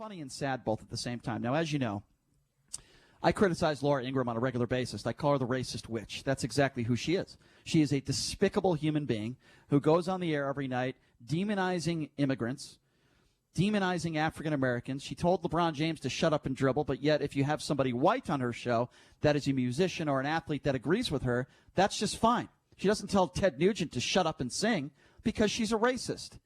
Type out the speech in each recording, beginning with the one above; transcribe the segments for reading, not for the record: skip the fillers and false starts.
funny and sad both at the same time. Now, as you know, I criticize Laura Ingraham on a regular basis. I call her the racist witch. That's exactly who she is. She is a despicable human being who goes on the air every night demonizing immigrants, demonizing African Americans. She told LeBron James to shut up and dribble, but yet if you have somebody white on her show that is a musician or an athlete that agrees with her, that's just fine. She doesn't tell Ted Nugent to shut up and sing because she's a racist.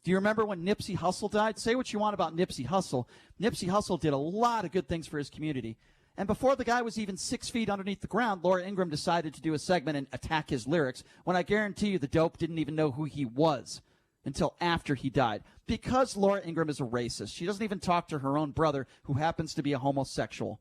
Do you remember when Nipsey Hussle died? Say what you want about Nipsey Hussle. Nipsey Hussle did a lot of good things for his community. And before the guy was even 6 feet underneath the ground, Laura Ingraham decided to do a segment and attack his lyrics, when I guarantee you the dope didn't even know who he was until after he died. Because Laura Ingraham is a racist. She doesn't even talk to her own brother, who happens to be a homosexual.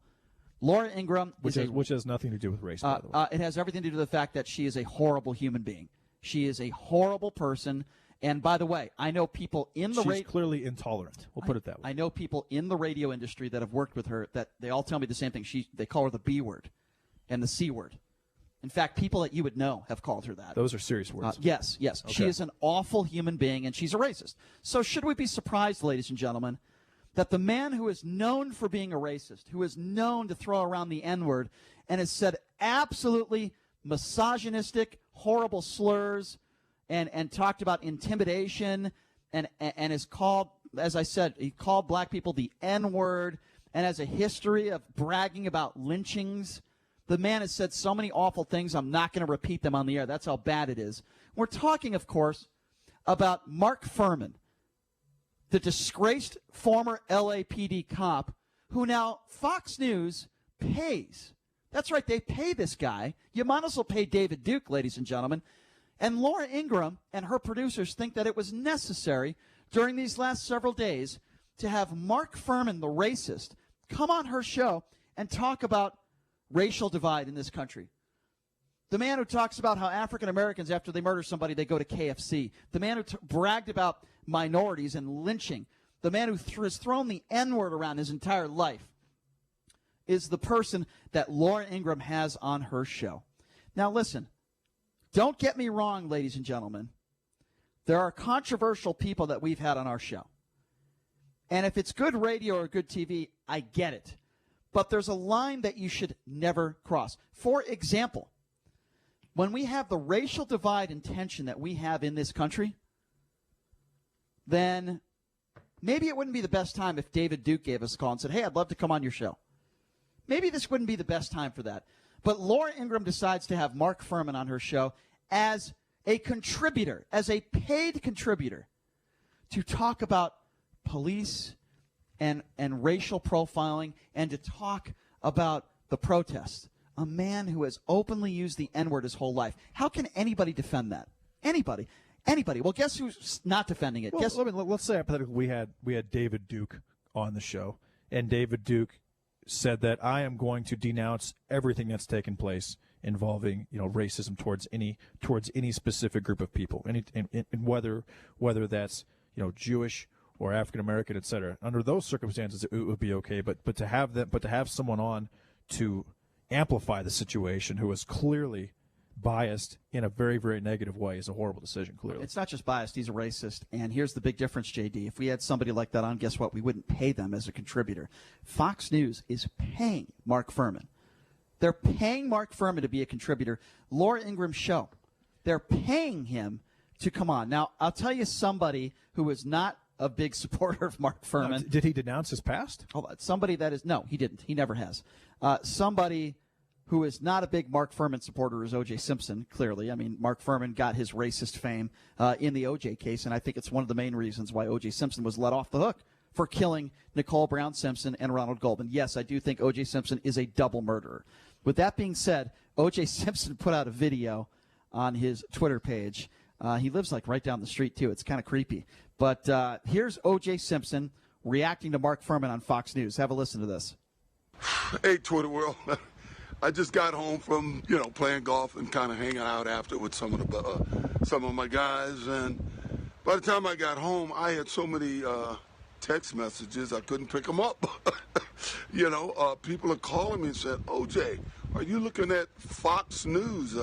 Laura Ingraham which has nothing to do with race, by the way. It has everything to do with the fact that she is a horrible human being. She is a horrible person. And by the way, I know people in the She's clearly intolerant. We'll put it that way. I know people in the radio industry that have worked with her that they all tell me the same thing. They call her the B word and the C word. In fact, people that you would know have called her that. Those are serious words. Yes. Okay. She is an awful human being, and she's a racist. So should we be surprised, ladies and gentlemen, that the man who is known for being a racist, who is known to throw around the N-word, and has said absolutely misogynistic, horrible slurs, and talked about intimidation, and has called, as I said, he called black people the N-word, and has a history of bragging about lynchings. The man has said so many awful things, I'm not going to repeat them on the air. That's how bad it is. We're talking, of course, about Mark Fuhrman, the disgraced former LAPD cop who now Fox News pays. That's right, they pay this guy. You might as well pay David Duke, ladies and gentlemen. And Laura Ingraham and her producers think that it was necessary during these last several days to have Mark Fuhrman, the racist, come on her show and talk about racial divide in this country. The man who talks about how African Americans, after they murder somebody, they go to KFC. The man who bragged about minorities and lynching. The man who has thrown the N-word around his entire life is the person that Laura Ingraham has on her show. Now listen, don't get me wrong, ladies and gentlemen. There are controversial people that we've had on our show. And if it's good radio or good TV, I get it. But there's a line that you should never cross. For example, when we have the racial divide and tension that we have in this country, then maybe it wouldn't be the best time if David Duke gave us a call and said, hey, I'd love to come on your show. Maybe this wouldn't be the best time for that. But Laura Ingraham decides to have Mark Fuhrman on her show as a contributor, as a paid contributor, to talk about police and racial profiling and to talk about the protests. A man who has openly used the N-word his whole life. How can anybody defend that? Anybody. Well, guess who's not defending it? Well, let's say hypothetically we had David Duke on the show, and David Duke said that I am going to denounce everything that's taken place involving, racism towards any specific group of people, and whether that's Jewish or African American, et cetera. Under those circumstances, it would be okay. But to have someone on to amplify the situation who is clearly biased in a very, very negative way is a horrible decision, clearly. It's not just biased, he's a racist. And here's the big difference, JD. If we had somebody like that on, guess what? We wouldn't pay them as a contributor. Fox News is paying Mark Fuhrman. They're paying Mark Fuhrman to be a contributor. Laura Ingram's show, they're paying him to come on. Now, I'll tell you somebody who is not a big supporter of Mark Fuhrman. Did he denounce his past? Somebody that is, no, he didn't. He never has. Somebody who is not a big Mark Fuhrman supporter is O.J. Simpson, clearly. I mean, Mark Fuhrman got his racist fame in the O.J. case, and I think it's one of the main reasons why O.J. Simpson was let off the hook for killing Nicole Brown Simpson and Ronald Goldman. Yes, I do think O.J. Simpson is a double murderer. With that being said, O.J. Simpson put out a video on his Twitter page. He lives right down the street, too. It's kind of creepy. But here's O.J. Simpson reacting to Mark Fuhrman on Fox News. Have a listen to this. Hey, Twitter world. I just got home from, playing golf and kind of hanging out after with some of my guys. And by the time I got home, I had so many text messages, I couldn't pick them up. People are calling me and said, OJ, are you looking at Fox News?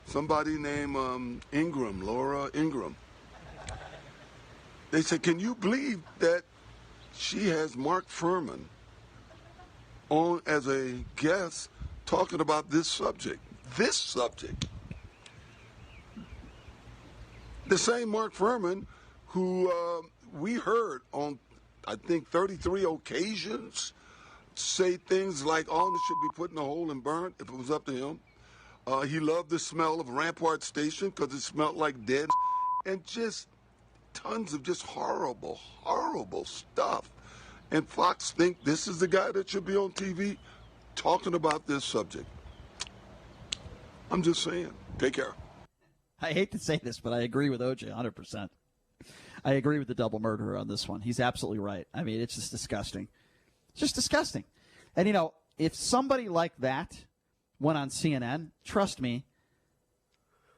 Somebody named Ingram, Laura Ingraham. They said, can you believe that she has Mark Fuhrman on as a guest talking about this subject. This subject. The same Mark Fuhrman who we heard on, I think, 33 occasions say things like Arnold should be put in a hole and burned if it was up to him. He loved the smell of Rampart Station because it smelled like dead, and just tons of just horrible, horrible stuff. And Fox think this is the guy that should be on TV talking about this subject. I'm just saying. Take care. I hate to say this, but I agree with OJ 100%. I agree with the double murderer on this one. He's absolutely right. I mean, it's just disgusting. It's just disgusting. And, you know, if somebody like that went on CNN, trust me,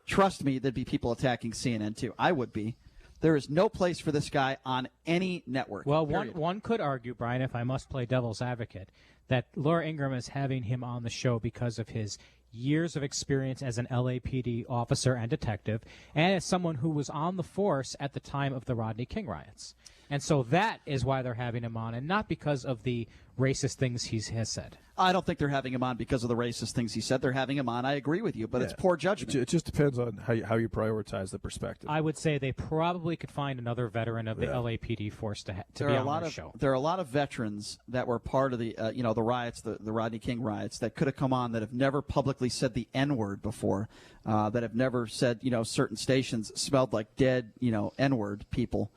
there'd be people attacking CNN too. I would be. There is no place for this guy on any network. Well, one could argue, Brian, if I must play devil's advocate, that Laura Ingraham is having him on the show because of his years of experience as an LAPD officer and detective, and as someone who was on the force at the time of the Rodney King riots. And so that is why they're having him on, and not because of the racist things he has said. I don't think they're having him on because of the racist things he said. They're having him on. I agree with you, but it's poor judgment. It just depends on how you prioritize the perspective. I would say they probably could find another veteran of the LAPD force to be on the show. There are a lot of veterans that were part of the the riots, the Rodney King riots, that could have come on that have never publicly said the N-word before, that have never said certain stations smelled like dead N-word people.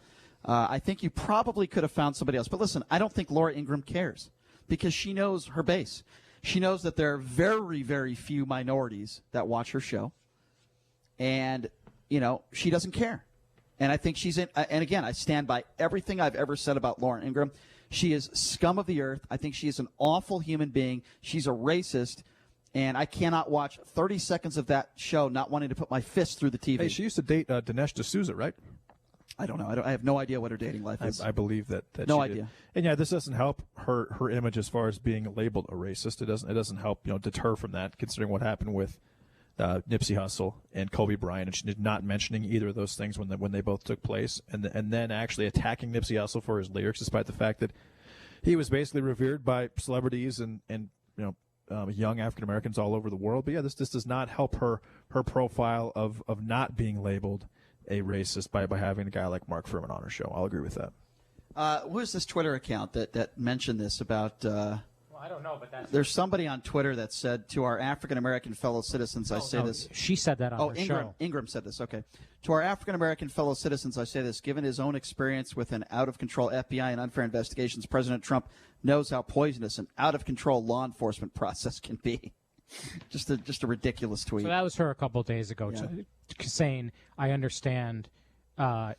I think you probably could have found somebody else. But listen, I don't think Laura Ingraham cares because she knows her base. She knows that there are very, very few minorities that watch her show. And, she doesn't care. And I think she's in. And again, I stand by everything I've ever said about Laura Ingraham. She is scum of the earth. I think she is an awful human being. She's a racist. And I cannot watch 30 seconds of that show not wanting to put my fist through the TV. Hey, she used to date Dinesh D'Souza, right? I don't know. I have no idea what her dating life is. I believe that no she idea. Did. And yeah, this doesn't help her image as far as being labeled a racist. It doesn't help deter from that, considering what happened with Nipsey Hussle and Kobe Bryant, and she did not mentioning either of those things when they both took place, and then actually attacking Nipsey Hussle for his lyrics, despite the fact that he was basically revered by celebrities and young African Americans all over the world. But yeah, this does not help her profile of not being labeled a racist by having a guy like Mark Fuhrman on her show. I'll agree with that. Who's this Twitter account that mentioned this about? Well, I don't know, but there's somebody on Twitter that said to our African American fellow citizens, I say this. She said that on her show. Ingram said this. Okay, to our African American fellow citizens, I say this. Given his own experience with an out of control FBI and unfair investigations, President Trump knows how poisonous an out of control law enforcement process can be. Just a ridiculous tweet. So that was her a couple of days ago, saying, "I understand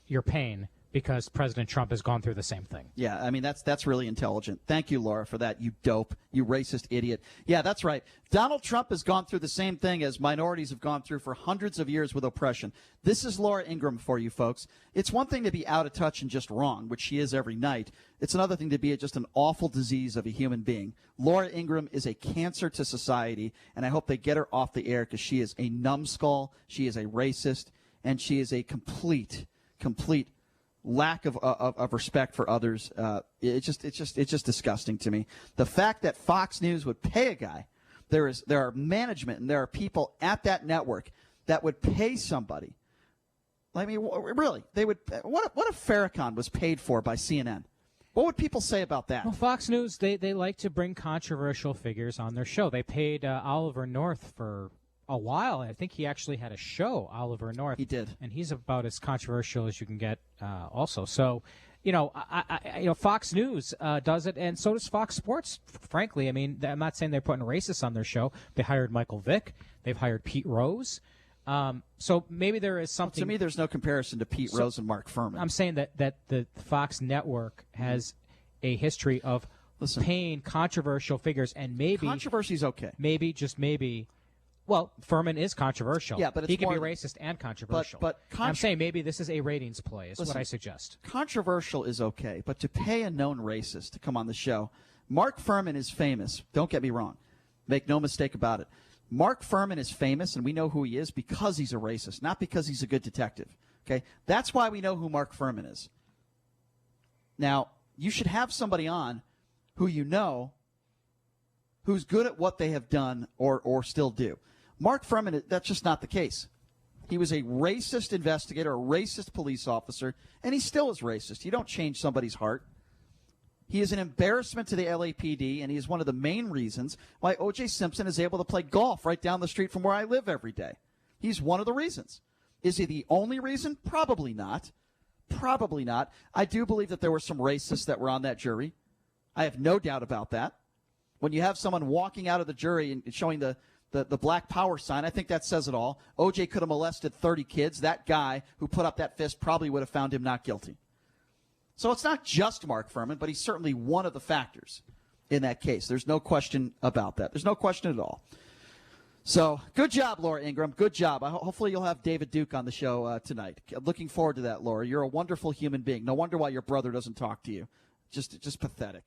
your pain because President Trump has gone through the same thing." Yeah, I mean that's really intelligent. Thank you, Laura, for that. You dope, you racist idiot. Yeah, that's right. Donald Trump has gone through the same thing as minorities have gone through for hundreds of years with oppression. This is Laura Ingraham for you folks. It's one thing to be out of touch and just wrong, which she is every night. It's another thing to be just an awful disease of a human being. Laura Ingraham is a cancer to society, and I hope they get her off the air because she is a numbskull, she is a racist, and she is a complete lack of respect for others. It's just disgusting to me. The fact that Fox News would pay a guy, there are management and there are people at that network that would pay somebody. I mean, really, they would. What if Farrakhan was paid for by CNN? What would people say about that? Well, Fox News, they like to bring controversial figures on their show. They paid Oliver North for a while. I think he actually had a show, Oliver North. He did. And he's about as controversial as you can get also. So, Fox News does it, and so does Fox Sports, frankly. I mean, I'm not saying they're putting racists on their show. They hired Michael Vick. They've hired Pete Rose. So maybe there is something. To me, there's no comparison to Pete Rose and Mark Fuhrman. I'm saying that the Fox network has a history of paying controversial figures, and maybe controversy's okay. Maybe, just maybe. Well, Fuhrman is controversial. Yeah, but he can be racist and controversial. But I'm saying maybe this is a ratings play. Is what I suggest. Controversial is okay, but to pay a known racist to come on the show, Mark Fuhrman is famous. Don't get me wrong. Make no mistake about it. Mark Fuhrman is famous, and we know who he is because he's a racist, not because he's a good detective. Okay, that's why we know who Mark Fuhrman is. Now, you should have somebody on who you know who's good at what they have done or still do. Mark Fuhrman, that's just not the case. He was a racist investigator, a racist police officer, and he still is racist. You don't change somebody's heart. He is an embarrassment to the LAPD, and he is one of the main reasons why O.J. Simpson is able to play golf right down the street from where I live every day. He's one of the reasons. Is he the only reason? Probably not. Probably not. I do believe that there were some racists that were on that jury. I have no doubt about that. When you have someone walking out of the jury and showing the Black Power sign, I think that says it all. O.J. could have molested 30 kids. That guy who put up that fist probably would have found him not guilty. So it's not just Mark Fuhrman, but he's certainly one of the factors in that case. There's no question about that. There's no question at all. So good job, Laura Ingraham. Good job. Hopefully you'll have David Duke on the show tonight. Looking forward to that, Laura. You're a wonderful human being. No wonder why your brother doesn't talk to you. Just pathetic.